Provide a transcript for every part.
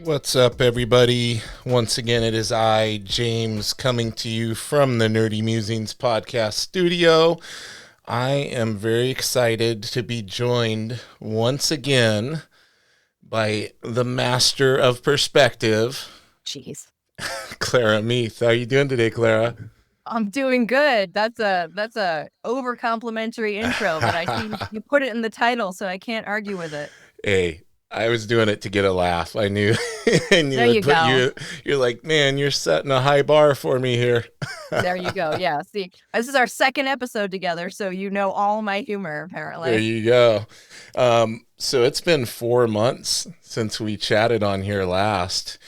What's up, everybody? Once again, it is I, James, coming to you from the Nerdy Mewzings podcast studio. I am very excited to be joined once again by the master of perspective, Jeez. Clara Meath. How are you doing today, Clara? I'm doing good. That's a over complimentary intro, but I see you put it in the title, so I can't argue with it. Hey, I was doing it to get a laugh. I knew, I There knew you it. But go. you're like, man, you're setting a high bar for me here. There you go. Yeah. See, this is our second episode together, so you know all my humor, There apparently. you go. So it's been 4 months since we chatted on here last.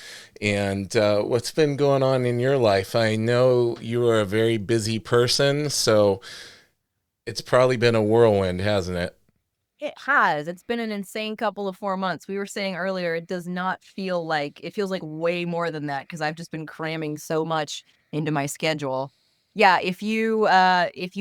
And what's been going on in your life? I know you are a very busy person, so it's probably been a whirlwind, hasn't it? It has. It's been an insane couple of 4 months. We were saying earlier, it does not feel like it feels like way more than that because I've just been cramming so much into my schedule. Yeah, if you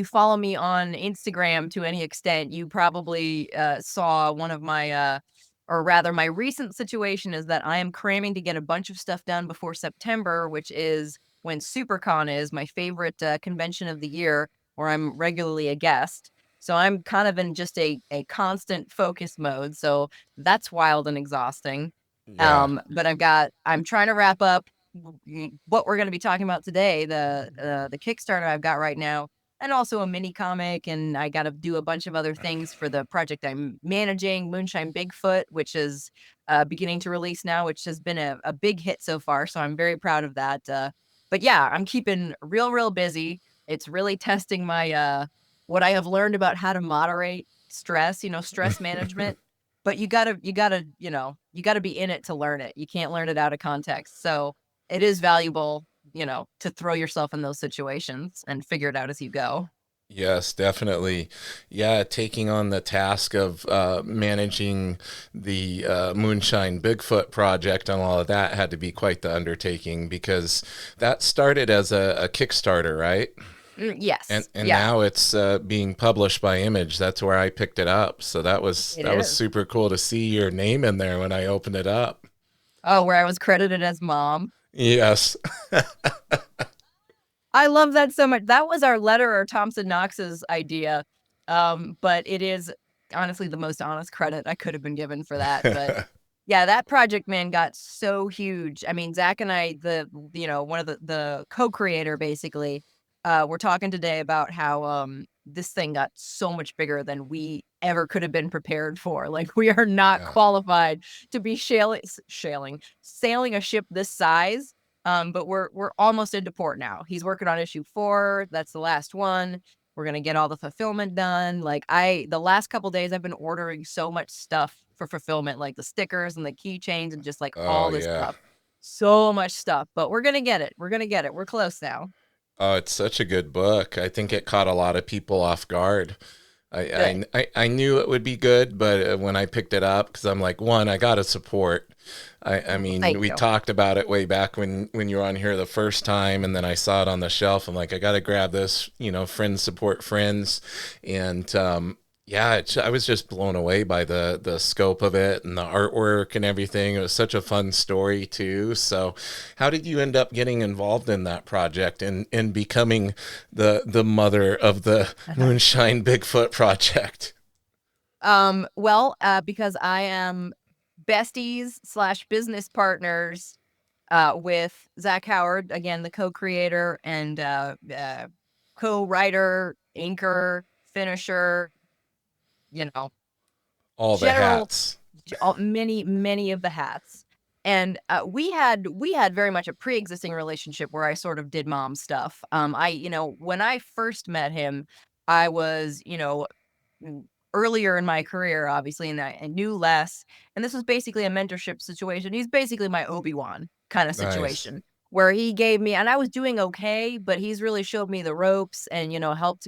follow me on Instagram to any extent, you probably saw one of my or rather my recent situation is that I am cramming to get a bunch of stuff done before September, which is when Supercon is my favorite convention of the year, where I'm regularly a guest. So I'm kind of in just a constant focus mode. So that's wild and exhausting. Yeah. But I'm trying to wrap up what we're going to be talking about today, the Kickstarter I've got right now, and also a mini comic, and I got to do a bunch of other things for the project I'm managing, Moonshine Bigfoot, which is beginning to release now, which has been a big hit so far. So I'm very proud of that. But yeah, I'm keeping real busy. It's really testing my what I have learned about how to moderate stress, stress management. But you gotta be in it to learn it. You can't learn it out of context. So it is valuable, to throw yourself in those situations and figure it out as you go. Yes, definitely. Yeah, taking on the task of managing the Moonshine Bigfoot project and all of that had to be quite the undertaking because that started as a Kickstarter, right? And Yes. and Yeah, now it's being published by Image. That's where I picked it up. So that was it that was is. super cool to see your name in there when I opened it up. Oh, where I was credited as mom. Yes. I love that so much. That was our letterer Thompson Knox's idea. But it is honestly the most honest credit I could have been given for that. But yeah, that project, man, got so huge. I mean, Zach and I, one of the co-creator basically, we're talking today about how this thing got so much bigger than we ever could have been prepared for. Like we are not Yeah. qualified to be sailing a ship this size. But we're almost into port now. He's working on issue 4. That's the last one. We're gonna get all the fulfillment done. Like the last couple days, I've been ordering so much stuff for fulfillment, like the stickers and the keychains and just like Oh all this yeah. stuff. So much stuff, but we're gonna get it. We're gonna get it. We're close now. Oh, it's such a good book. I think it caught a lot of people off guard. Good. I knew it would be good, but when I picked it up, because I'm like, one, I got to support. I Well, mean, thank we you. talked about it way back when you were on here the first time, and then I saw it on the shelf. I'm like, I got to grab this, friends support friends. And yeah, I was just blown away by the scope of it and the artwork and everything. It was such a fun story too. So, how did you end up getting involved in that project and becoming the mother of the Moonshine Bigfoot project? Well, because I am besties slash business partners with Zach Howard, again, the co-creator and co-writer, inker, finisher, you know, All the general, hats. many of the hats. And we had very much a pre-existing relationship where I sort of did mom stuff. When I first met him, I was, mm, earlier in my career, obviously, and I knew less. And this was basically a mentorship situation. He's basically my Obi-Wan kind of Nice. situation where he gave me, and I was doing okay, but he's really showed me the ropes and, helped.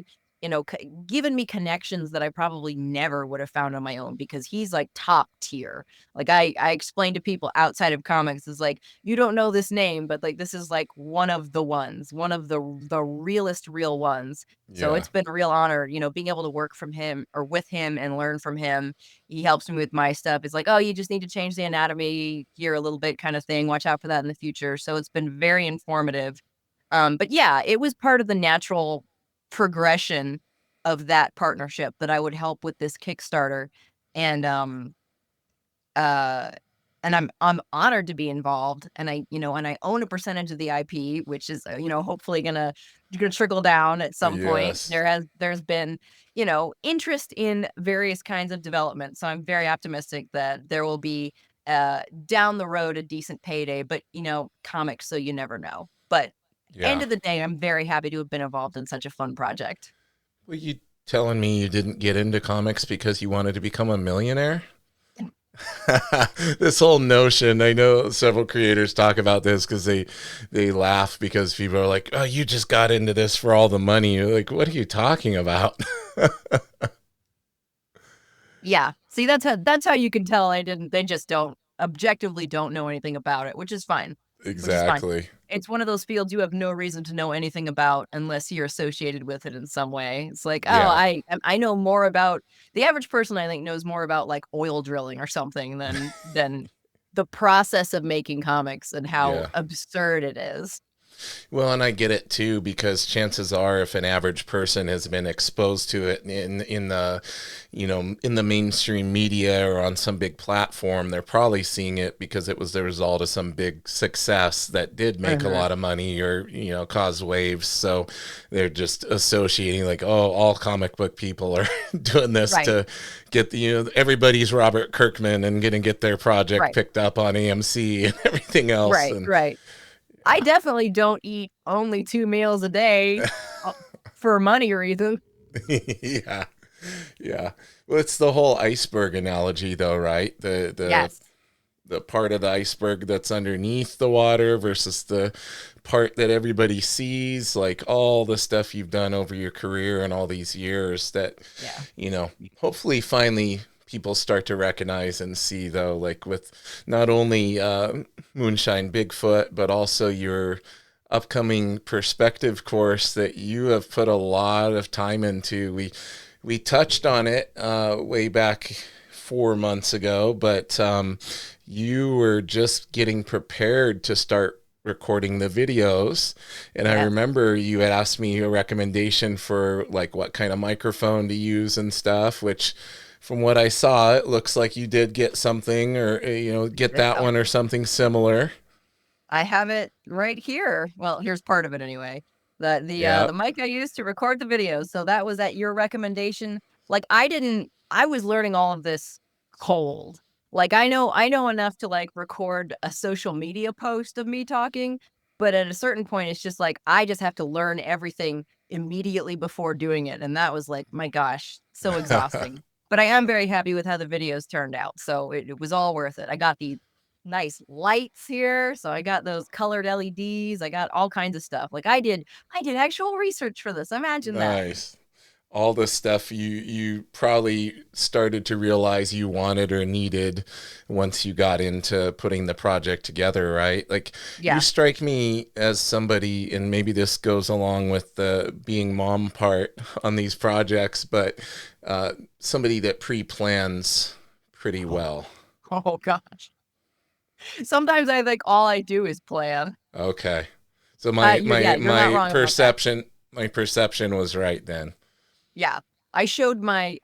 given me connections that I probably never would have found on my own, because he's like top tier. Like I explain to people outside of comics is like, you don't know this name, but like this is like one of the ones, one of the realest real ones. So Yeah. it's been a real honor, being able to work from him or with him and learn from him. He helps me with my stuff. It's like, oh, you just need to change the anatomy here a little bit kind of thing. Watch out for that in the future. So it's been very informative. But yeah, it was part of the natural progression of that partnership that I would help with this Kickstarter. And uh and I'm honored to be involved, and I own a percentage of the IP, which is hopefully gonna trickle down at some point. Yes. There's been interest in various kinds of development, so I'm very optimistic that there will be down the road a decent payday. But comics, so you never know. But end Yeah. of the day, I'm very happy to have been involved in such a fun project. Were you telling me you didn't get into comics because you wanted to become a millionaire? This whole notion, I know several creators talk about this because they laugh because people are like, "Oh, you just got into this for all the money." You're like, "What are you talking about?" Yeah. See, that's how you can tell they just don't objectively don't know anything about it, which is fine. Which is fine. Exactly. It's one of those fields you have no reason to know anything about unless you're associated with it in some way. It's like, oh, Yeah. I know more about the average person. I think knows more about like oil drilling or something than the process of making comics and how Yeah. absurd it is. Well, and I get it too because chances are, if an average person has been exposed to it in the, in the mainstream media or on some big platform, they're probably seeing it because it was the result of some big success that did make a Mhm. lot of money or cause waves. So they're just associating like, oh, all comic book people are doing this Right. to get everybody's Robert Kirkman and gonna get their project Right. picked up on AMC and everything else. Right. And Right. I definitely don't eat only 2 meals a day, uh, for money reasons. yeah. Yeah. Well, it's the whole iceberg analogy though, right? Yes. The part of the iceberg that's underneath the water versus the part that everybody sees, like all the stuff you've done over your career and all these years that, Yeah. hopefully finally people start to recognize and see though, like with not only Moonshine Bigfoot, but also your upcoming perspective course that you have put a lot of time into. We touched on it way back 4 months ago, but you were just getting prepared to start recording the videos. And I Yeah. remember you had asked me a recommendation for like what kind of microphone to use and stuff, which from what I saw, it looks like you did get something or, get It's that one or something similar. I have it right here. Well, here's part of it anyway. The Yep. mic I used to record the videos, so that was at your recommendation. Like, I was learning all of this cold. Like, I know enough to, like, record a social media post of me talking, but at a certain point, it's just like, I just have to learn everything immediately before doing it, and that was like, my gosh, so exhausting. But I am very happy with how the videos turned out, so it was all worth it. I got the nice lights here. So I got those colored LEDs. I got all kinds of stuff. Like I did actual research for this. Imagine that. Nice. All the stuff you probably started to realize you wanted or needed once you got into putting the project together, right? Like you Yeah. strike me as somebody, and maybe this goes along with the being mom part on these projects, but somebody that pre-plans pretty Oh, well. oh gosh. Sometimes I think all I do is plan. Okay. So my my You're not my wrong about that. perception was right then. Yeah. I showed my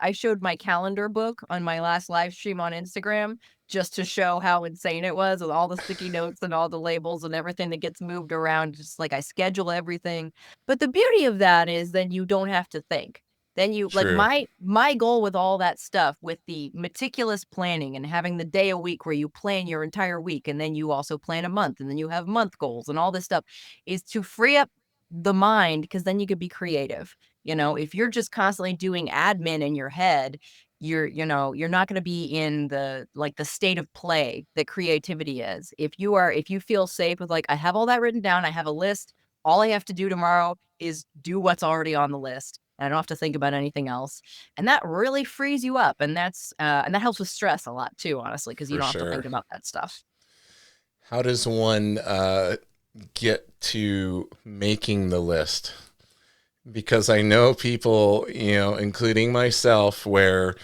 calendar book on my last live stream on Instagram just to show how insane it was with all the sticky notes and all the labels and everything that gets moved around. Just like I schedule everything. But the beauty of that is then you don't have to think. Then you like True. my goal with all that stuff, with the meticulous planning and having the day a week where you plan your entire week and then you also plan a month and then you have month goals and all this stuff, is to free up the mind, because then you could be creative. If you're just constantly doing admin in your head, you're not going to be in the state of play that creativity is. If you feel safe with like, I have all that written down, I have a list, all I have to do tomorrow is do what's already on the list. and I don't have to think about anything else. And that really frees you up. And and that helps with stress a lot too, honestly, because you For don't have to think sure. about that stuff. How does one get to making the list? Because I know people, including myself, where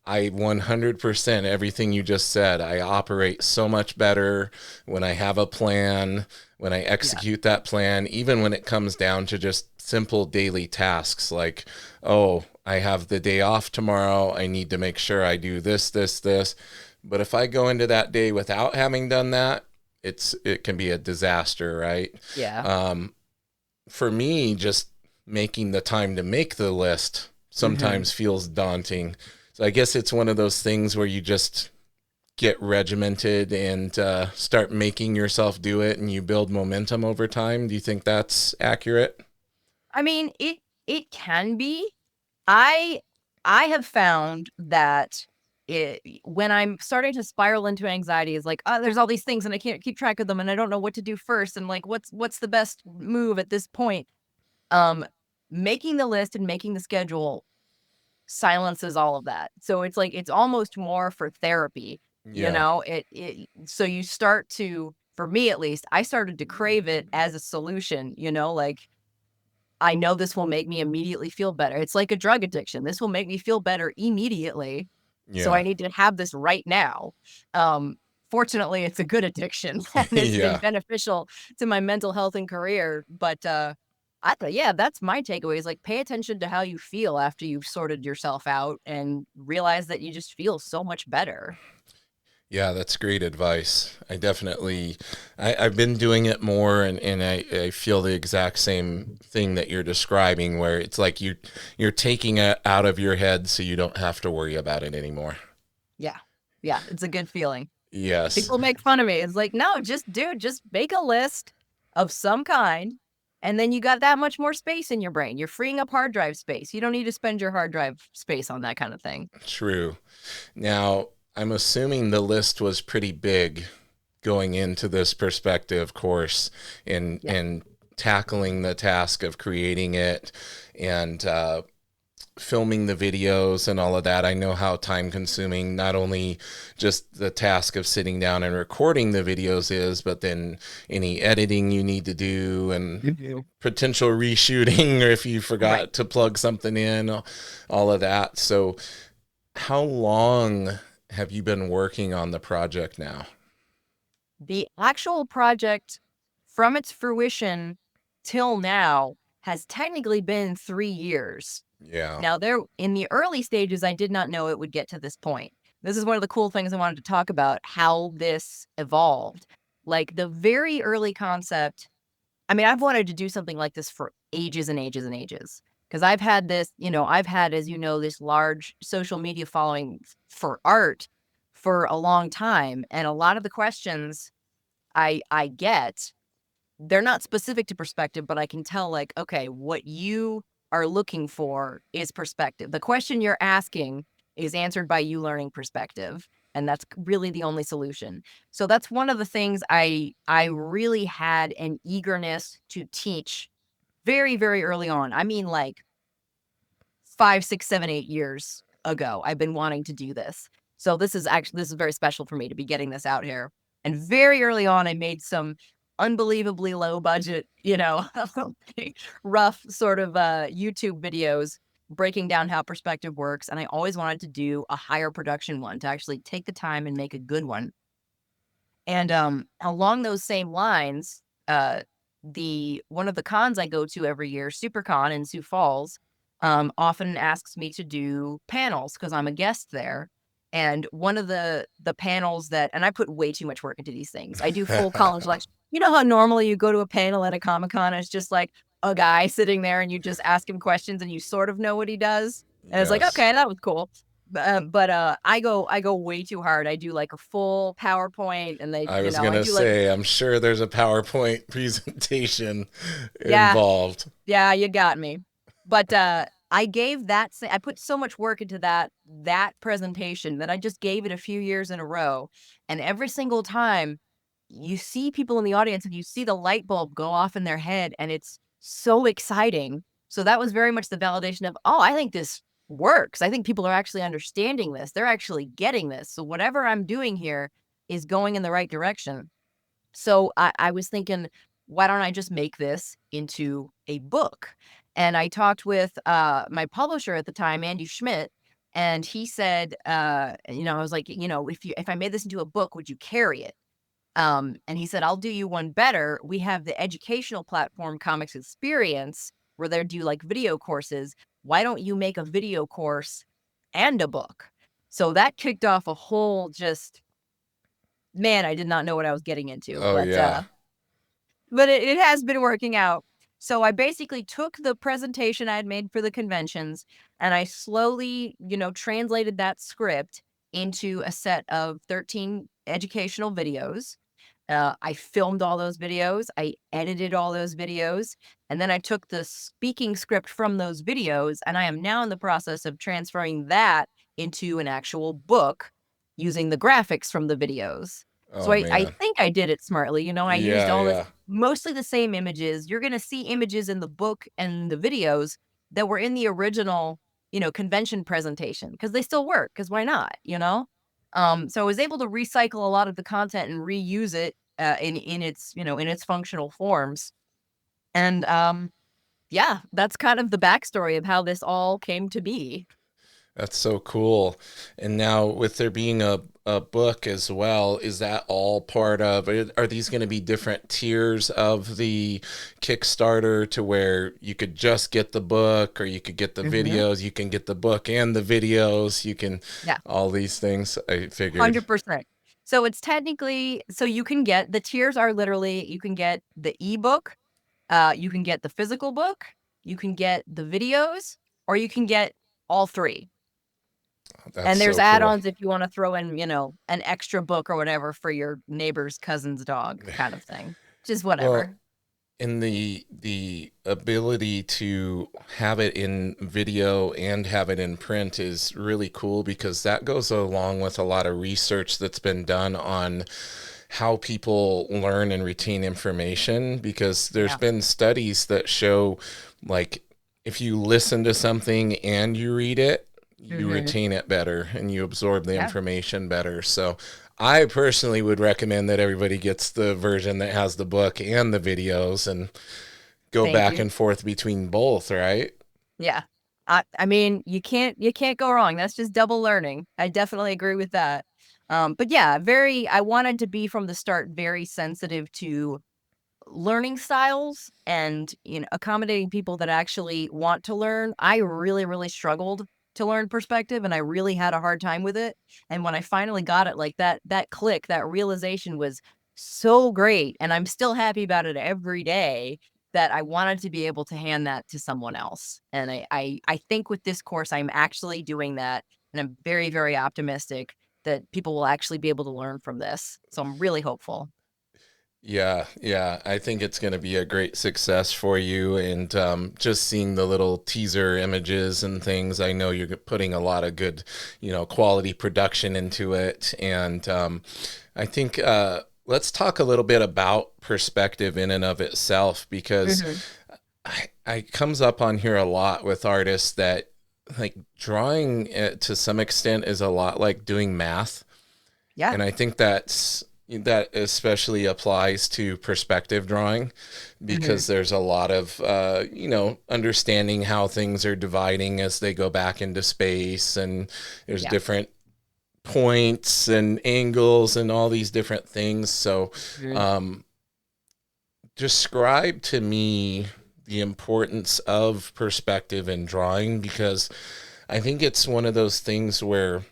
I 100% everything you just said. I operate so much better when I have a plan, when I Yeah. execute that plan, even when it comes down to just simple daily tasks like, oh, I have the day off tomorrow. I need to make sure I do this, this, this. But if I go into that day without having done that, it can be a disaster, right? Yeah. Um, for me, just making the time to make the list Hmm. sometimes feels daunting. So I guess it's one of those things where you just get regimented and start making yourself do it, and you build momentum over time. Do you think that's accurate? I mean, it can be. I I have found that when I'm starting to spiral into anxiety is like, oh, there's all these things and I can't keep track of them and I don't know what to do first and like what's the best move at this point. Um Making the list and making the schedule silences all of that. So it's like it's almost more for therapy, you Yeah. know? It so you start to, for me at least, I started to crave it as a solution, like I know this will make me immediately feel better. It's like a drug addiction. This will make me feel better immediately. So Yeah. I need to have this right now. Um, Fortunately, it's a good addiction and it's been Yeah. beneficial to my mental health and career. But I thought, yeah, that's my takeaway is like pay attention to how you feel after you've sorted yourself out and realize that you just feel so much better. Yeah, that's great advice. I've been doing it more, and I feel the exact same thing that you're describing, where it's like you're taking it out of your head so you don't have to worry about it anymore. Yeah. Yeah. It's a good feeling. Yes. People make fun of me. It's like, "No, just make a list of some kind, and then you got that much more space in your brain. You're freeing up hard drive space. You don't need to spend your hard drive space on that kind of thing." True. Now, I'm assuming the list was pretty big going into this perspective course Yeah. and tackling the task of creating it and filming the videos and all of that. I know how time consuming not only just the task of sitting down and recording the videos is, but then any editing you need to do and You do. potential reshooting or if you Right. forgot to plug something in, all of that. So, how long have you been working on the project now? The actual project from its fruition till now has technically been 3 years. Yeah. Now, there in the early stages, I did not know it would get to this point. This is one of the cool things I wanted to talk about, how this evolved. Like, the very early concept, I mean, I've wanted to do something like this for ages and ages and ages. Because 'cause I've had this, I've had, as you know, this large social media following for art for a long time, and a lot of the questions I get, they're not specific to perspective, but I can tell like, okay, what you are looking for is perspective. The question you're asking is answered by you learning perspective, and that's really the only solution. So that's one of the things I really had an eagerness to teach very, very early on. I mean, like 5, 6, 7, 8 years ago, I've been wanting to do this. So this is very special for me to be getting this out here. And very early on, I made some unbelievably low budget, rough sort of YouTube videos breaking down how perspective works. And I always wanted to do a higher production one to actually take the time and make a good one. And, along those same lines, the one of the cons I go to every year, Supercon in Sioux Falls, often asks me to do panels because 'cause I'm a guest there. And one of the panels that and I put way too much work into these things. I do full college lecture. You know how normally you go to a panel at a Comic-Con, and it's just like a guy sitting there and you just ask him questions and you sort of know what he does? And it's like, Yes. "Okay, that was cool." I go way too hard. I do like a full PowerPoint and I was I gonna do like say, I'm sure there's a PowerPoint presentation yeah, involved. yeah, you got me. But, I put so much work into that presentation that I just gave it a few years in a row, and every single time, you see people in the audience and you see the light bulb go off in their head, and it's so exciting, So that was very much the validation of, oh, I think this works. I think people are actually understanding this. They're actually getting this. So whatever I'm doing here is going in the right direction. So I was thinking, why don't I just make this into a book? And I talked with my publisher at the time, Andy Schmidt, and he said, I was like, if I made this into a book, would you carry it? And he said, I'll do you one better. We have the educational platform Comics Experience where they do like video courses. Why don't you make a video course and a book? So that kicked off a whole just, man, I did not know what I was getting into, Oh yeah. but it has been working out. So I basically took the presentation I had made for the conventions and I slowly, translated that script into a set of 13 educational videos. I filmed all those videos, I edited all those videos, and then I took the speaking script from those videos, and I am now in the process of transferring that into an actual book using the graphics from the videos. So Oh I man. think I did it smartly. I used Yeah, all this yeah. mostly the same images. You're gonna see images in the book and the videos that were in the original, convention presentation because they still work. Because why not? So I was able to recycle a lot of the content and reuse it in its in its functional forms. And yeah, that's kind of the backstory of how this all came to be. That's so cool. And now with there being a book as well, is that all part of, are these going to be different tiers of the Kickstarter to where you could just get the book or you could get the Hmm. videos, you can get the book and the videos, you can, Yeah, all these things I figured. 100%. So it's technically so you can get the tiers are literally you can get the ebook, you can get the physical book, you can get the videos, or you can get all three. That's And there's so cool. add-ons if you wanna throw in, an extra book or whatever for your neighbor's cousin's dog kind of thing. Just Well, whatever. in the ability to have it in video and have it in print is really cool because that goes along with a lot of research that's been done on how people learn and retain information because there's Yeah. been studies that show like if you listen to something and you read it, you Mhm. retain it better and you absorb the Yeah. information better. So I personally would recommend that everybody gets the version that has the book and the videos and go Thank back you. and forth between both, right? Yeah. I mean, you can't go wrong. That's just double learning. I definitely agree with that. But yeah, I wanted to be from the start very sensitive to learning styles and accommodating people that actually want to learn. I really really struggled to learn perspective and I really had a hard time with it, and when I finally got it, like that click, that realization was so great, and I'm still happy about it every day that I wanted to be able to hand that to someone else. And I think with this course I'm actually doing that, and I'm very very optimistic that people will actually be able to learn from this, so I'm really hopeful. Yeah, yeah. I think it's going to be a great success for you. And just seeing the little teaser images and things, I know you're putting a lot of good, quality production into it. And I think let's talk a little bit about perspective in and of itself because Mhm. I comes up on here a lot with artists that like drawing to some extent is a lot like doing math, Yeah. and I think that especially applies to perspective drawing Mhm. because there's a lot of understanding how things are dividing as they go back into space, and there's Yeah. different points and angles and all these different things. So Mhm. um, describe to me the importance of perspective in drawing because I think it's one of those things where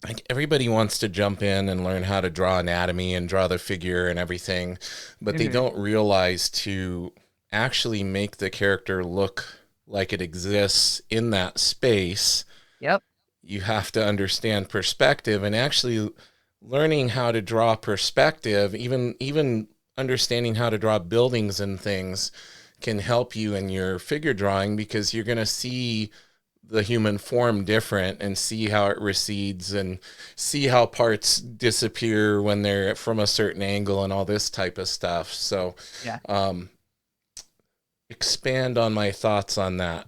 like everybody wants to jump in and learn how to draw anatomy and draw the figure and everything, but they Mhm. don't realize to actually make the character look like it exists in that space. Yep. You have to understand perspective and actually learning how to draw perspective, even understanding how to draw buildings and things can help you in your figure drawing because you're going to see the human form different and see how it recedes and see how parts disappear when they're from a certain angle and all this type of stuff. So Yeah. um, Expand on my thoughts on that.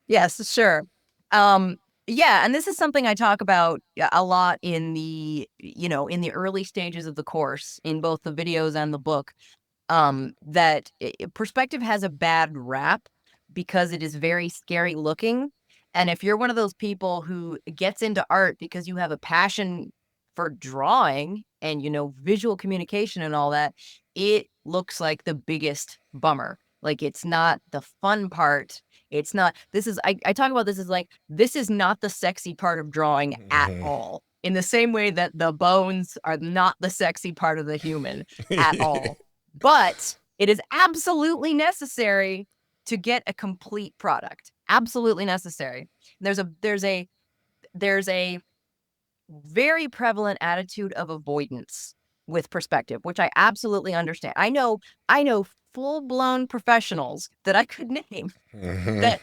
Yes, sure. Um, yeah, and this is something I talk about a lot in in the early stages of the course, in both the videos and the book. That perspective has a bad rap because it is very scary looking. And if you're one of those people who gets into art because you have a passion for drawing and, visual communication and all that, it looks like the biggest bummer. Like it's not the fun part. It's not, I talk about this as like, this is not the sexy part of drawing at Mhm. all. In the same way that the bones are not the sexy part of the human at all, but it is absolutely necessary to get a complete product. Absolutely necessary. There's a very prevalent attitude of avoidance with perspective, which I absolutely understand. I know full-blown professionals that I could name Mhm. that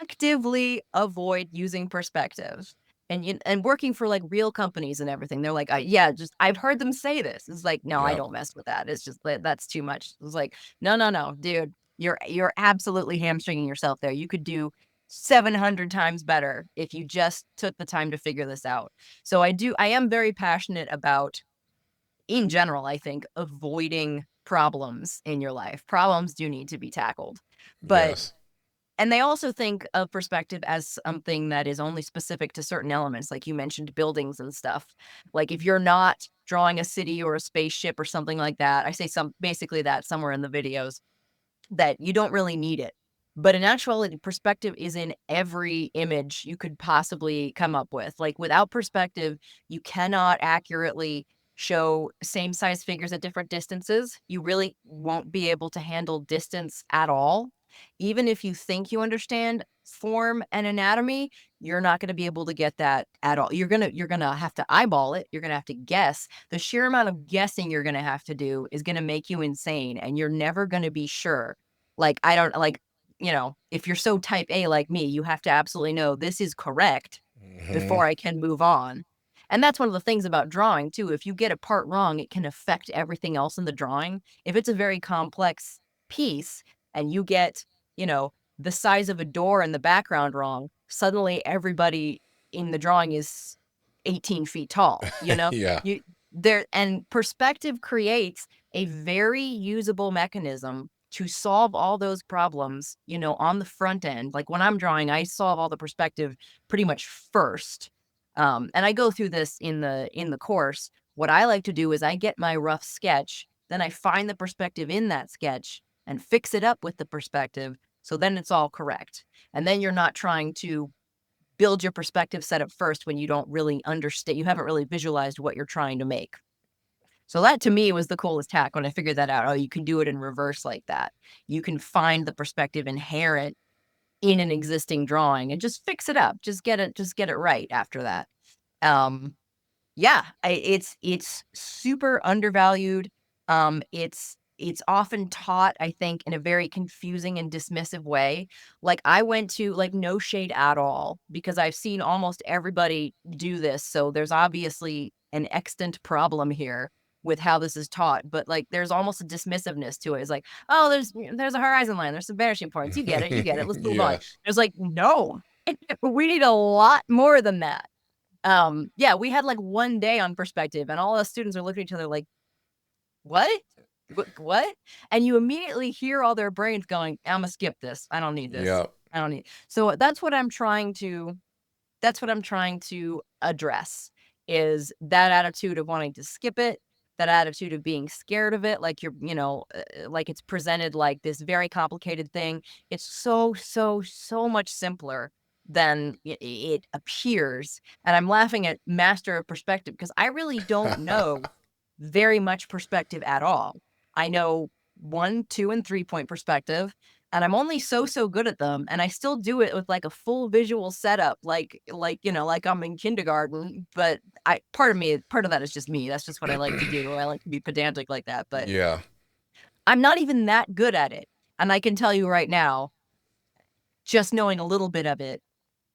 actively avoid using perspective. And working for, like, real companies and everything, they're like, yeah, just I've heard them say this. It's like, "No, I Yep. don't mess with that. It's just that's too much." It's like, "No, no, no, dude. You're absolutely hamstringing yourself there. You could do 700 times better if you just took the time to figure this out." So I am very passionate about, in general, I think, avoiding problems in your life. Problems do need to be tackled. But Yes. and they also think of perspective as something that is only specific to certain elements, like you mentioned buildings and stuff. Like if you're not drawing a city or a spaceship or something like that, I say basically that somewhere in the videos, that you don't really need it. But in actuality, perspective is in every image you could possibly come up with. Like without perspective, you cannot accurately show same size figures at different distances. You really won't be able to handle distance at all. Even if you think you understand form and anatomy, you're not going to be able to get that at all. You're going to have to eyeball it. You're going to have to guess. The sheer amount of guessing you're going to have to do is going to make you insane, and you're never going to be sure. Like, I don't like, if you're so type A like me, you have to absolutely know this is correct Mhm. before I can move on. And that's one of the things about drawing too. If you get a part wrong, it can affect everything else in the drawing. If it's a very complex piece and you get, you know, the size of a door in the background wrong, suddenly everybody in the drawing is 18 feet tall, Yeah. You there and perspective creates a very usable mechanism to solve all those problems, on the front end. Like when I'm drawing, I solve all the perspective pretty much first. And I go through this in the course. What I like to do is I get my rough sketch, then I find the perspective in that sketch and fix it up with the perspective. So then it's all correct. And then you're not trying to build your perspective setup first when you don't really understand, you haven't really visualized what you're trying to make. So that to me was the coolest hack when I figured that out. Oh, you can do it in reverse like that. You can find the perspective inherent in an existing drawing and just fix it up. Just get it right after that. Um yeah, it's super undervalued. It's often taught, I think, in a very confusing and dismissive way. Like I went to, like, no shade at all because I've seen almost everybody do this, so there's obviously an extant problem here with how this is taught, but, like, there's almost a dismissiveness to it. It's like, "Oh, there's a horizon line, there's some vanishing points. You get it, let's move on." Yeah. It's like, "No, we need a lot more than that." Yeah, we had, like, 1 day on perspective, and all the students are looking at each other like, "What? What?" And you immediately hear all their brains going, "Imma skip this. I don't need this. Yep. I don't need." So that's what I'm trying to address, is that attitude of wanting to skip it, that attitude of being scared of it, like like it's presented like this very complicated thing. It's so, so, so much simpler than it appears. And I'm laughing at master of perspective because I really don't know very much perspective at all. I know 1, 2, and 3-point perspective, and I'm only so good at them, and I still do it with, like, a full visual setup, like I'm in kindergarten, but I part of that is just me, that's just what I like to do. I like to be pedantic like that, but Yeah. I'm not even that good at it, and I can tell you right now, just knowing a little bit of it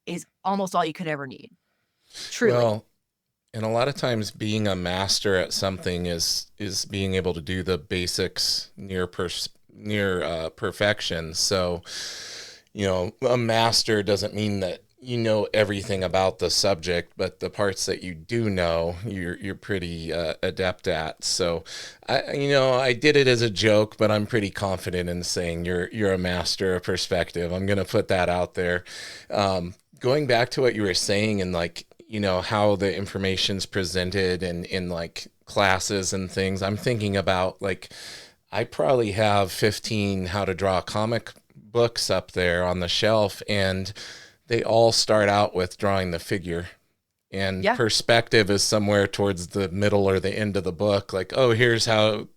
is almost all you could ever need, truly. Well, and a lot of times being a master at something is being able to do the basics near perfection. So, a master doesn't mean that you know everything about the subject, but the parts that you do know, you're pretty adept at. So, I did it as a joke, but I'm pretty confident in saying you're a master of perspective. I'm gonna put that out there. Going back to what you were saying, and like how the information's presented in like classes and things, I'm thinking about like I probably have 15 how to draw comic books up there on the shelf, and they all start out with drawing the figure. And Yeah, perspective is somewhere towards the middle or the end of the book. Like, oh, here's how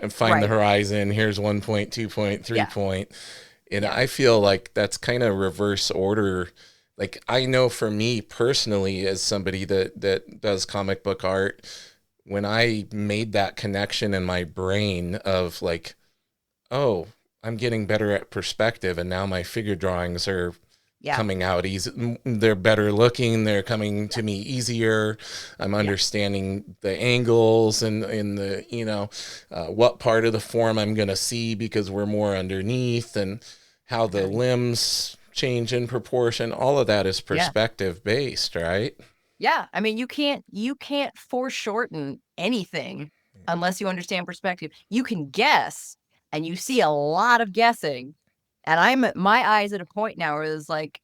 find the right. horizon. Here's 1 point, 2 point, three Yeah, point. And yeah, I feel like that's kind of reverse order. Like I know for me personally, as somebody that does comic book art, when I made that connection in my brain of like, oh, I'm getting better at perspective, and now my figure drawings are yeah, coming out easy. They're better looking. They're coming yeah, to me easier. I'm yeah, understanding the angles and in the what part of the form I'm gonna see because we're more underneath, and how the uh, limbs change in proportion. All of that is yeah. perspective based, right? Yeah, I mean, you can't foreshorten anything unless you understand perspective. You can guess, and you see a lot of guessing. And I'm at my eyes at a point now where it's like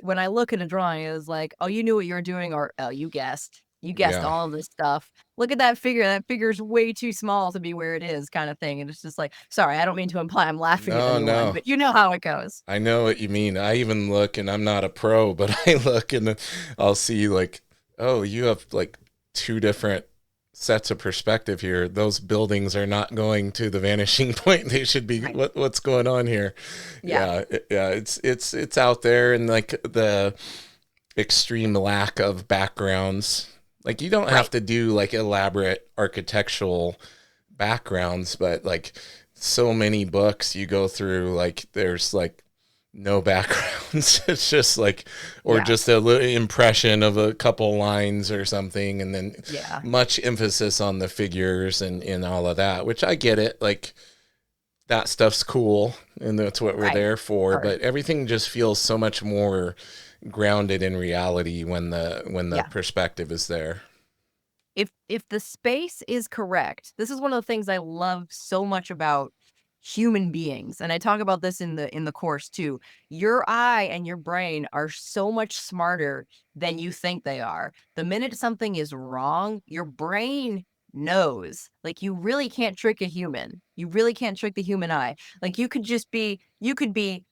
when I look at a drawing, it's like, oh, you knew what you were doing, or oh, you guessed. You guessed Yeah. all of this stuff. Look at that figure. That figure's way too small to be where it is, kind of thing. And it's just like, sorry, I don't mean to imply I'm laughing at No, anyone, no. but you know how it goes. I know what you mean. I even look, and I'm not a pro, but I look and I'll see like, oh, you have like two different sets of perspective here. Those buildings are not going to the vanishing point. They should be. Right. What's going on here? Yeah. Yeah. It's out there, and like the extreme lack of backgrounds. Like you don't have Right. to do like elaborate architectural backgrounds, but like so many books you go through, like there's like no backgrounds. It's just like, or Yeah. just a little impression of a couple lines or something, and then Yeah. much emphasis on the figures and all of that, which I get it. Like that stuff's cool, and that's what we're Right. there for. Or But everything just feels so much more grounded in reality when the yeah. perspective is there. If the space is correct, this is one of the things I love so much about human beings, and I talk about this in the course too. Your eye and your brain are so much smarter than you think they are. The minute something is wrong, your brain knows. Like you really can't trick a human. You really can't trick the human eye. Like you could be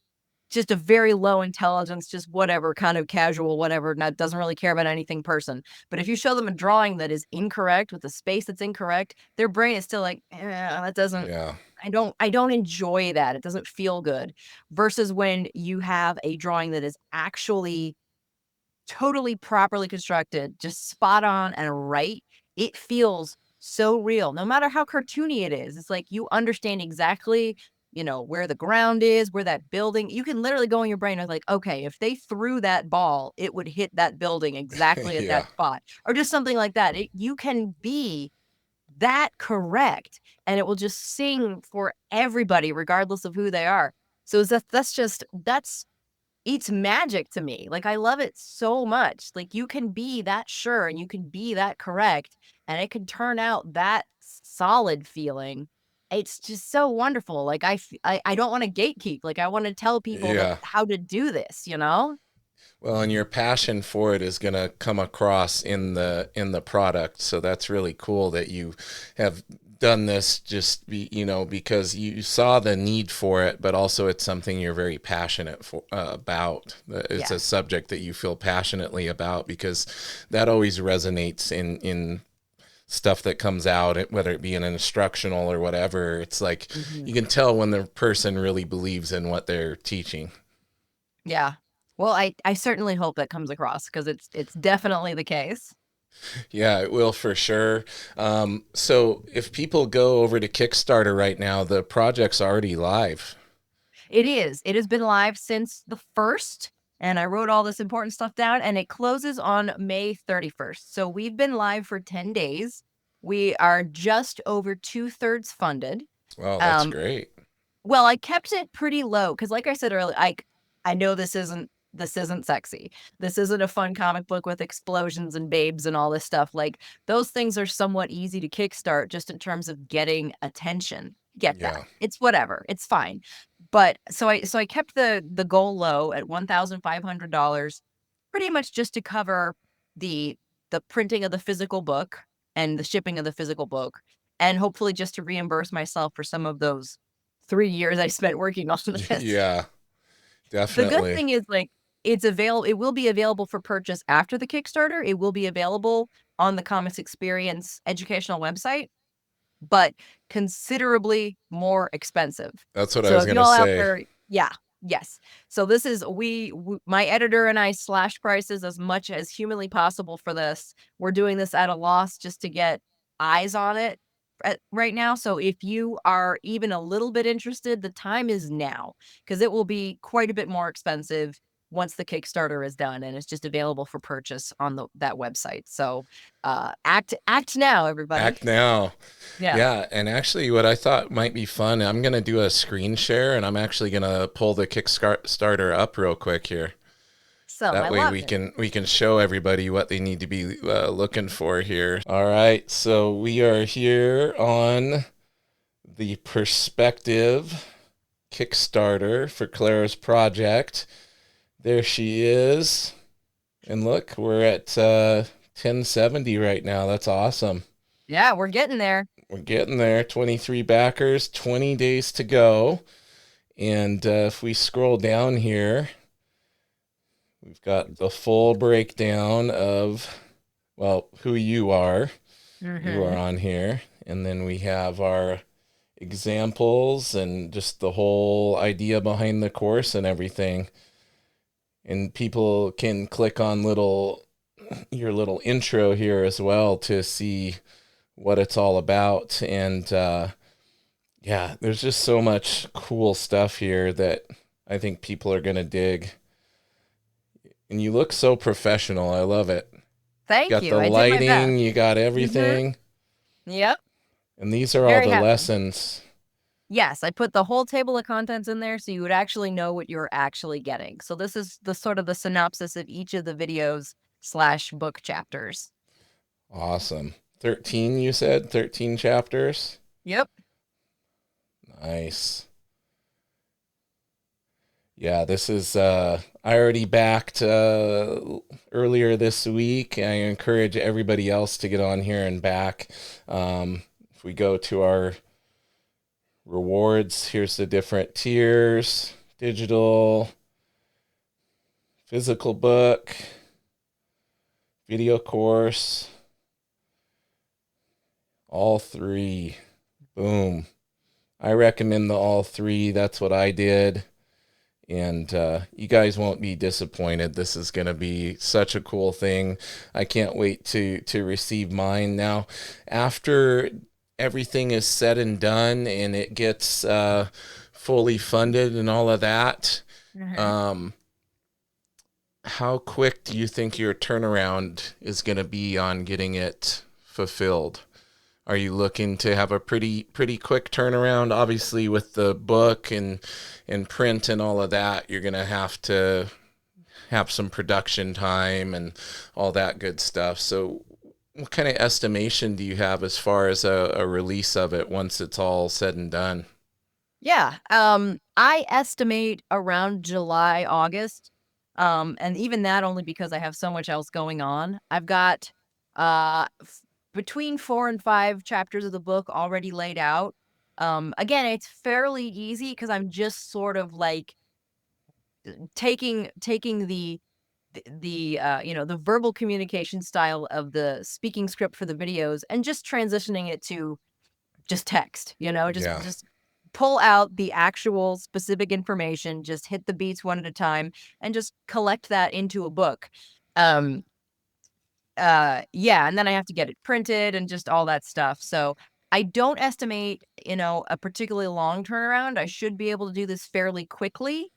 just a very low intelligence, just whatever, kind of casual, whatever, not doesn't really care about anything person. But if you show them a drawing that is incorrect with a space that's incorrect, their brain is still like, that doesn't Yeah. I don't enjoy that. It doesn't feel good. Versus when you have a drawing that is actually totally properly constructed, just spot on and right, it feels so real. No matter how cartoony it is, it's like you understand exactly, where the ground is, where that building. You can literally go in your brain and like, okay, if they threw that ball, it would hit that building exactly at Yeah. that spot, or just something like that. You can be that correct, and it will just sing for everybody, regardless of who they are. So that's it's magic to me. Like, I love it so much. Like, you can be that sure and you can be that correct, and it can turn out that solid feeling. It's just so wonderful. Like, I don't want to gatekeep. Like, I want to tell people that Yeah. how to do this, you know? Well, and your passion for it is going to come across in the product. So that's really cool that you have done this because you saw the need for it, but also it's something you're very passionate for about. It's Yeah. a subject that you feel passionately about, because that always resonates in stuff that comes out, whether it be an instructional or whatever. It's like Mhm. you can tell when the person really believes in what they're teaching. Yeah. Well, I certainly hope that comes across because it's definitely the case. Yeah, it will for sure. So if people go over to Kickstarter right now, the project's already live. It is. It has been live since the 1st, and I wrote all this important stuff down, and it closes on May 31st. So we've been live for 10 days. We are just over 2/3 funded. Wow, that's Um, great. Well, I kept it pretty low because, like I said earlier, I know this isn't sexy. This isn't a fun comic book with explosions and babes and all this stuff. Like those things are somewhat easy to kickstart just in terms of getting attention. Get that. Yeah. It's whatever. It's fine. But so I kept the goal low at $1,500, pretty much just to cover the the printing of the physical book and the shipping of the physical book, and hopefully just to reimburse myself for some of those 3 years I spent working on this. Yeah, The good definitely. thing is, like, it will be available for purchase after the Kickstarter. It will be available on the Comics Experience educational website, but considerably more expensive. That's what I So was if gonna y'all out say. there, yeah, yes. So this is my editor and I slashed prices as much as humanly possible for this. We're doing this at a loss just to get eyes on it right now. So if you are even a little bit interested, the time is now because it will be quite a bit more expensive once the Kickstarter is done and it's just available for purchase on that website. So act now, everybody. Act now. Yeah. Yeah, and actually what I thought might be fun, I'm gonna do a screen share and I'm actually gonna pull the Kickstarter up real quick here. So That I way love it. we can show everybody what they need to be looking for here. All right, so we are here on the Perspective Kickstarter for Clara's project. There she is. And look, we're at 1070 right now. That's awesome. Yeah, we're getting there. We're getting there. 23 backers, 20 days to go. And if we scroll down here, we've got the full breakdown of, well, who you are. You are Mhm. on here. And then we have our examples and just the whole idea behind the course and everything. And people can click on your little intro here as well to see what it's all about. And yeah, there's just so much cool stuff here that I think people are going to dig. And you look so professional. I love it. Thank Got you. the I did my best. lighting, you got Mhm. everything. Yep. And these are all Very the happy. lessons. Yes, I put the whole table of contents in there so you would actually know what you're actually getting. So this is the sort of the synopsis of each of the videos slash book chapters. Awesome. 13, you said? 13 chapters? Yep. Nice. Yeah, this is I already backed earlier this week. I encourage everybody else to get on here and back. If we go to our rewards, here's the different tiers: digital, physical book, video course, all three. Boom. I recommend the all three. That's what I did. And you guys won't be disappointed. This is going to be such a cool thing. I can't wait to receive mine. Now, after everything is said and done and it gets fully funded and all of that, Mhm. um, how quick do you think your turnaround is going to be on getting it fulfilled? Are you looking to have a pretty quick turnaround? Obviously, with the book and print and all of that, you're gonna have to have some production time and all that good stuff. So, what kind of estimation do you have as far as a release of it once it's all said and done? Yeah. I estimate around July, August. And even that only because I have so much else going on. I've got between 4 and 5 chapters of the book already laid out. Again, it's fairly easy because I'm just sort of like taking the verbal communication style of the speaking script for the videos and just transitioning it to just text, Yeah, just pull out the actual specific information, just hit the beats one at a time, and just collect that into a book. Um, yeah, and then I have to get it printed and just all that stuff. So I don't estimate, a particularly long turnaround. I should be able to do this fairly quickly.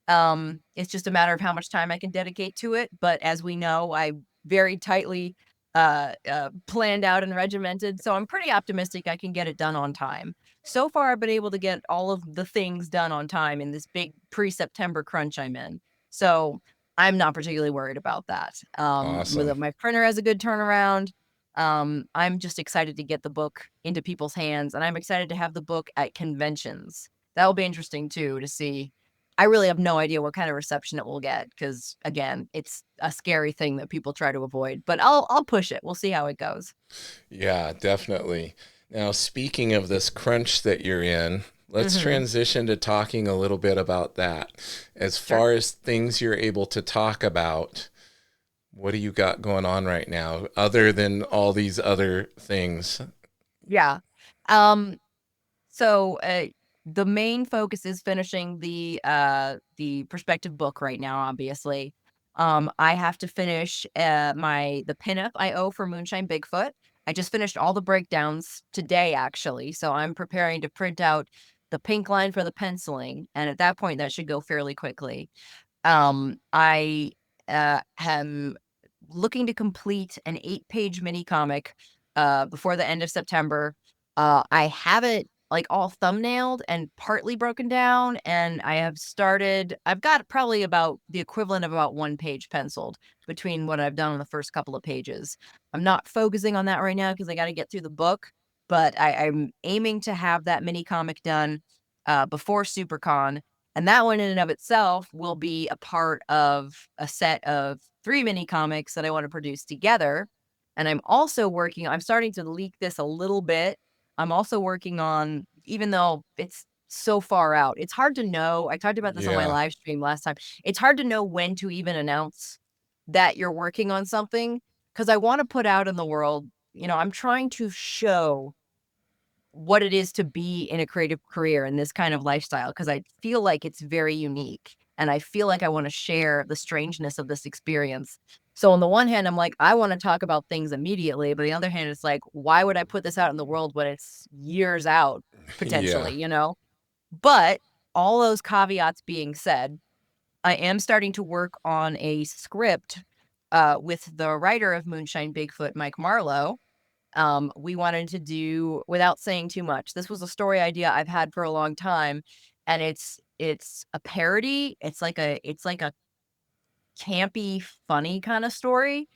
It's just a matter of how much time I can dedicate to it. But as we know, I very tightly planned out and regimented. So I'm pretty optimistic I can get it done on time. So far, I've been able to get all of the things done on time in this big pre-September crunch I'm in. So I'm not particularly worried about that. Awesome. My printer has a good turnaround. I'm just excited to get the book into people's hands, and I'm excited to have the book at conventions. That'll be interesting too to see. I really have no idea what kind of reception it will get because, again, it's a scary thing that people try to avoid. But I'll push it. We'll see how it goes. Yeah, definitely. Now, speaking of this crunch that you're in, let's Hmm. transition to talking a little bit about that. As Sure. far as things you're able to talk about, what do you got going on right now, other than all these other things? Yeah. Um, So, the main focus is finishing the perspective book right now, obviously. I have to finish, the pinup I owe for Moonshine Bigfoot. I just finished all the breakdowns today, actually, so I'm preparing to print out the pink line for the penciling, and at that point, that should go fairly quickly. I, am looking to complete an 8-page mini comic, before the end of September. I have it, like, all thumbnailed and partly broken down, and I've got probably about the equivalent of about 1 page penciled between what I've done on the first couple of pages. I'm not focusing on that right now because I gotta get through the book, but I'm aiming to have that mini comic done, before Supercon, and that one in and of itself will be a part of a set of 3 mini comics that I wanna produce together, and I'm starting to leak this a little bit. I'm also working on, even though it's so far out, it's hard to know. I talked about this on my Yeah, live stream last time. It's hard to know when to even announce that you're working on something because I wanna put out in the world, I'm trying to show what it is to be in a creative career in this kind of lifestyle because I feel like it's very unique, and I feel like I wanna share the strangeness of this experience. So on the one hand, I'm like, I wanna talk about things immediately, but on the other hand, it's like, why would I put this out in the world when it's years out yeah, potentially, you know? But all those caveats being said, I am starting to work on a script, with the writer of Moonshine Bigfoot, Mike Marlowe. We wanted to do, without saying too much, this was a story idea I've had for a long time, and it's a parody. It's like a campy, funny kind of story.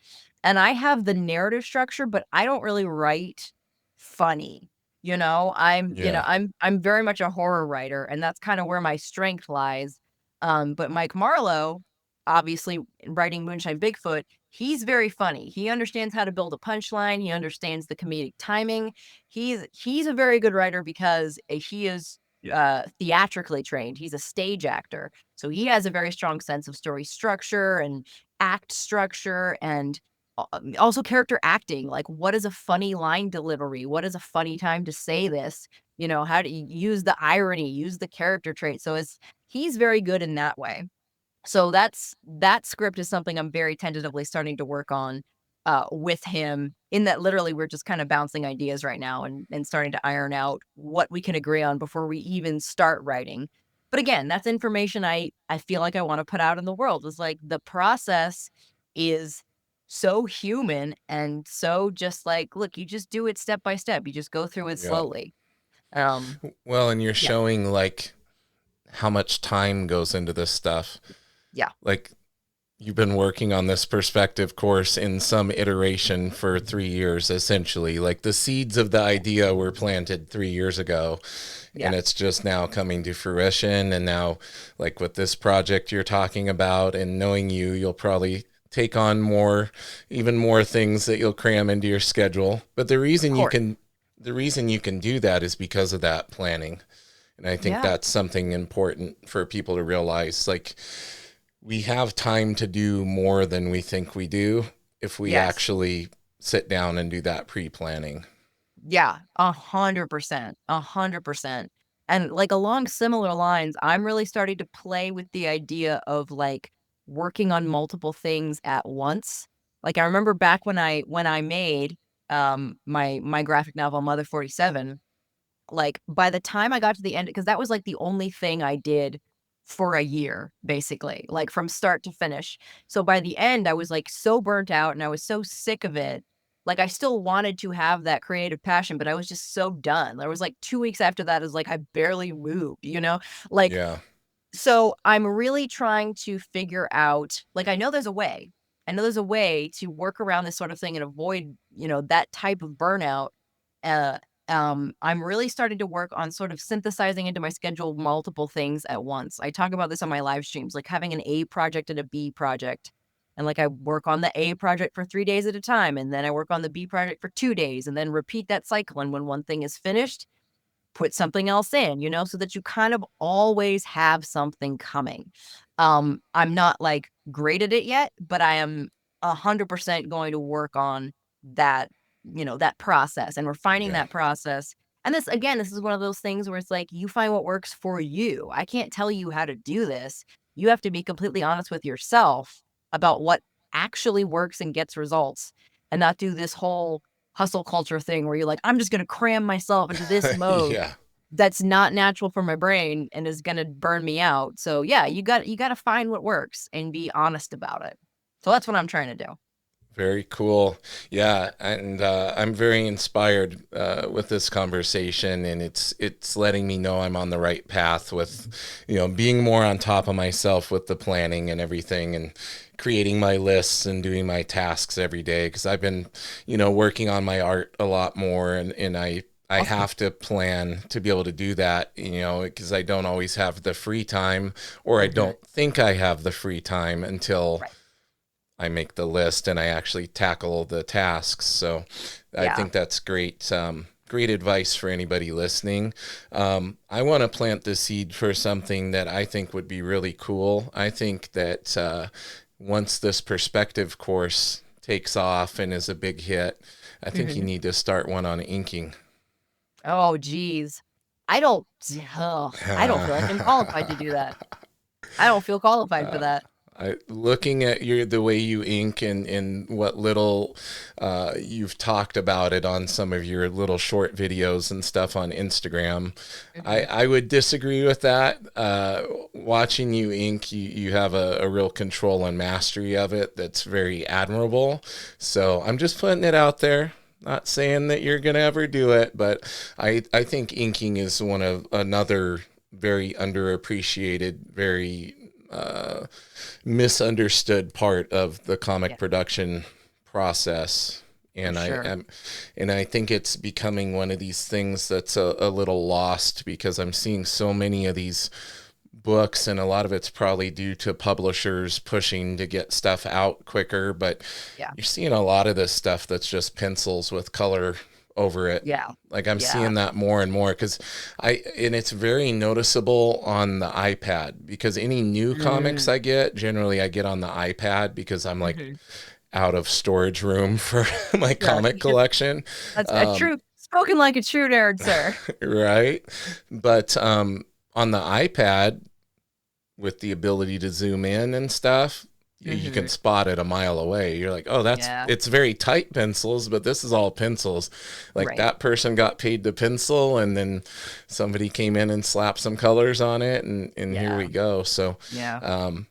And I have the narrative structure, but I don't really write funny. yeah, I'm very much a horror writer, and that's kind of where my strength lies. But Mike Marlowe, obviously writing Moonshine Bigfoot, he's very funny. He understands how to build a punchline. He understands the comedic timing. He's a very good writer because he is theatrically trained. He's a stage actor. So he has a very strong sense of story structure and act structure and also character acting. Like, what is a funny line delivery? What is a funny time to say this? How do you use the irony, use the character trait? So he's very good in that way. So that script is something I'm very tentatively starting to work on, with him, in that literally we're just kind of bouncing ideas right now and starting to iron out what we can agree on before we even start writing. But again, that's information I feel like I wanna put out in the world. It's like the process is so human and so just like, look, you just do it step by step. You just go through it yeah. slowly. Um, Well, and you're yeah, showing like how much time goes into this stuff. yeah, Like you've been working on this perspective course in some iteration for 3 years, essentially. Like the seeds of the idea were planted 3 years ago, and yeah, it's just now coming to fruition. And now, like with this project you're talking about, and knowing you, you'll probably take on more, even more things that you'll cram into your schedule. But of course. the reason you can do that is because of that planning. And I think Yeah, that's something important for people to realize. Like, we have time to do more than we think we do if we yes. actually sit down and do that pre-planning. Yeah, 100%, 100%. And, like, along similar lines, I'm really starting to play with the idea of, like, working on multiple things at once. Like, I remember back when I made, my graphic novel, Mother 47, like, by the time I got to the end, because that was, like, the only thing I did for a year, basically, like, from start to finish. So by the end, I was, like, so burnt out, and I was so sick of it like I still wanted to have that creative passion, but I was just so done. There was like 2 weeks after that, it was like I barely moved, you know? Like, Yeah. so I'm really trying to figure out, like, I know there's a way. I know there's a way to work around this sort of thing and avoid, that type of burnout. Uh, I'm really starting to work on sort of synthesizing into my schedule multiple things at once. I talk about this on my live streams, like having an A project and a B project. And like I work on the A project for 3 days at a time, and then I work on the B project for 2 days, and then repeat that cycle. And when one thing is finished, put something else in, so that you kind of always have something coming. I'm not like great at it yet, but I am 100% going to work on that, that process and refining Yeah. that process. And this, again, this is one of those things where it's like you find what works for you. I can't tell you how to do this. You have to be completely honest with yourself about what actually works and gets results, and not do this whole hustle culture thing where you're like, I'm just going to cram myself into this mode Yeah. that's not natural for my brain and is gonna burn me out. So, yeah, you gotta find what works and be honest about it. So that's what I'm trying to do. Very cool. Yeah, and I'm very inspired with this conversation, and it's letting me know I'm on the right path with, being more on top of myself with the planning and everything, and creating my lists and doing my tasks every day. Because I've been, working on my art a lot more, and I Awesome. have to plan to be able to do that, because I don't always have the free time, or I Mhm. don't think I have the free time until Right. I make the list and I actually tackle the tasks. So I Yeah. think that's great. Great advice for anybody listening. I want to plant the seed for something that I think would be really cool. I think that once this perspective course takes off and is a big hit, I think you Mhm. need to start one on inking. Oh, geez. I don't ugh, I don't feel like I'm qualified to do that. I don't feel qualified for that. Looking at the way you ink and what little you've talked about it on some of your little short videos and stuff on Instagram, Mhm. I would disagree with that. Watching you ink, you have a real control and mastery of it that's very admirable. So I'm just putting it out there. Not saying that you're gonna ever do it, but I think inking is one of another very underappreciated, very misunderstood part of the comic Yeah, production process. for And I sure. am, and I think it's becoming one of these things that's a little lost because I'm seeing so many of these books, and a lot of it's probably due to publishers pushing to get stuff out quicker. But Yeah. you're seeing a lot of this stuff that's just pencils with color over it. Yeah. Like I'm Yeah. seeing that more and more because and it's very noticeable on the iPad because any new comics Mm. I get, generally I get on the iPad because I'm like Mhm. out of storage room for my Sure. comic collection. That's a Um, true spoken like a true nerd, sir. right. But on the iPad, with the ability to zoom in and stuff, you can Mhm. spot it a mile away. You're like, oh, Yeah. it's very tight pencils, but this is all pencils. Like Right. that person got paid to pencil, and then somebody came in and slapped some colors on it, and here Yeah. we go. So, Yeah. um,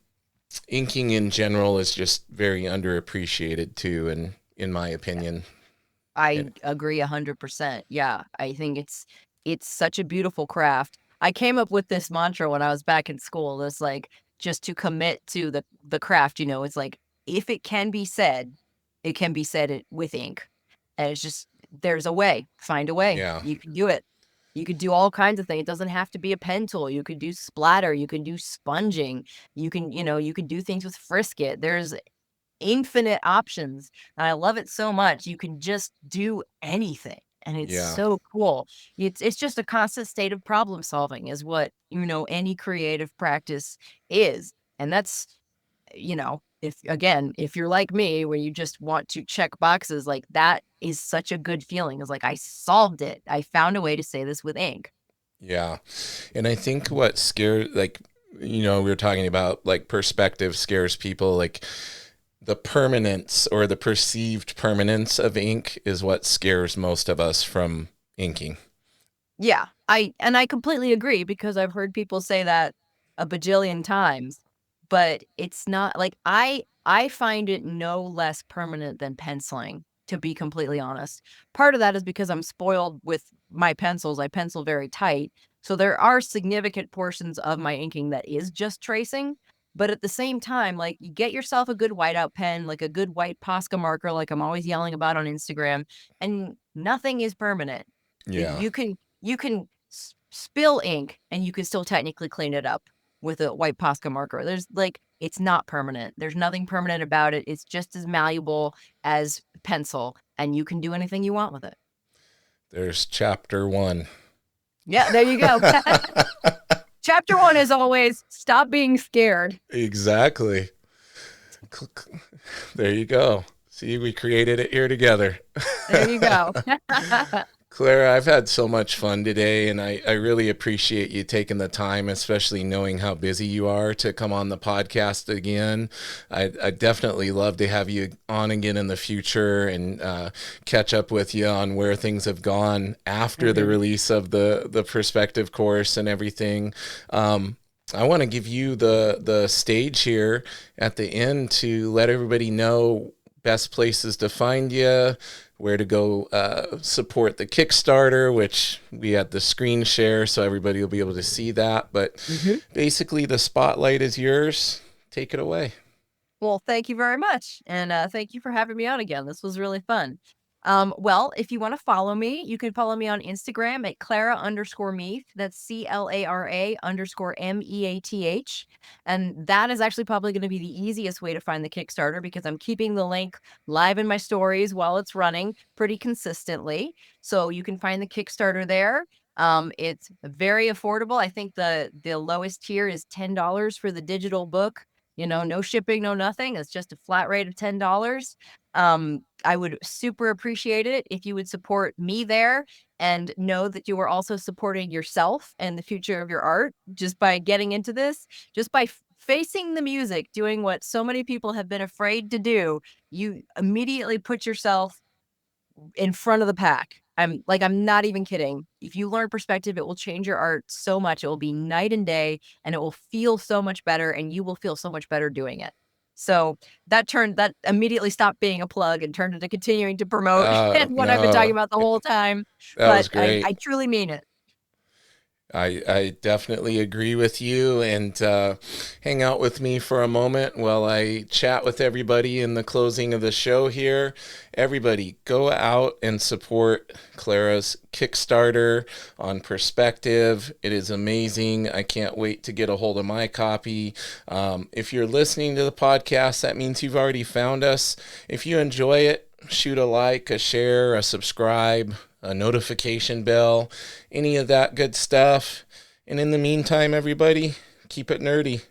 inking in general is just very underappreciated too, and in my opinion. I And agree 100%. Yeah, I think it's such a beautiful craft. I came up with this mantra when I was back in school. It's like just to commit to the craft, it's like if it can be said, it can be said it with ink. And it's just there's a way. Find a way. yeah, You can do it. You could do all kinds of things. It doesn't have to be a pen tool. You could do splatter, you can do sponging. You can do things with Frisket. There's infinite options, and I love it so much. You can just do anything, and it's yeah, so cool. It's just a constant state of problem solving is what, any creative practice is, and that's, if again, if you're like me, where you just want to check boxes, like, that is such a good feeling. It's like, "I solved it. I found a way to say this with ink." yeah. And I think what scares, like, we were talking about like perspective scares people. Like the permanence or the perceived permanence of ink is what scares most of us from inking. Yeah, I completely agree because I've heard people say that a bajillion times, but it's not like I find it no less permanent than penciling. to be completely honest. Part of that is because I'm spoiled with my pencils. I pencil very tight. So there are significant portions of my inking that is just tracing. But at the same time, like, you get yourself a good whiteout pen, like a good white Posca marker, like I'm always yelling about on Instagram, and nothing is permanent. Yeah. You can spill ink and you can still technically clean it up with a white Posca marker. There's like, it's not permanent. There's nothing permanent about it. It's just as malleable as pencil, and you can do anything you want with it. There's chapter 1. Yeah, there you go. Chapter 1 is always stop being scared. Exactly. There you go. See, we created it here together. There you go. Clara, I've had so much fun today, and I really appreciate you taking the time, especially knowing how busy you are, to come on the podcast again. I definitely love to have you on again in the future and catch up with you on where things have gone after the release of the perspective course and everything. I want to give you the stage here at the end to let everybody know best places to find you, where to go support the Kickstarter, which we had the screen share so everybody will be able to see that. But basically, the spotlight is yours. Take it away. Well, thank you very much. And thank you for having me on again. This was really fun. Well, if you want to follow me, you can follow me on Instagram at Clara_Meath. That's Clara_MEATH. And that is actually probably going to be the easiest way to find the Kickstarter, because I'm keeping the link live in my stories while it's running pretty consistently. So you can find the Kickstarter there. It's very affordable. I think the lowest tier is $10 for the digital book. No shipping, no nothing. It's just a flat rate of $10. I would super appreciate it if you would support me there, and know that you are also supporting yourself and the future of your art just by getting into this, just by facing the music, doing what so many people have been afraid to do. You immediately put yourself in front of the pack. I'm not even kidding. If you learn perspective, it will change your art so much. It will be night and day, and it will feel so much better, and you will feel so much better doing it. So that immediately stopped being a plug and turned into continuing to promote what I've been talking No, about the whole time. that was But great. I truly mean it. I definitely agree with you, and hang out with me for a moment while I chat with everybody in the closing of the show here. Everybody, go out and support Clara's Kickstarter on Perspective. It is amazing. I can't wait to get a hold of my copy. If you're listening to the podcast, that means you've already found us. If you enjoy it, shoot a like, a share, a subscribe, a notification bell, any of that good stuff. And in the meantime, everybody, keep it nerdy.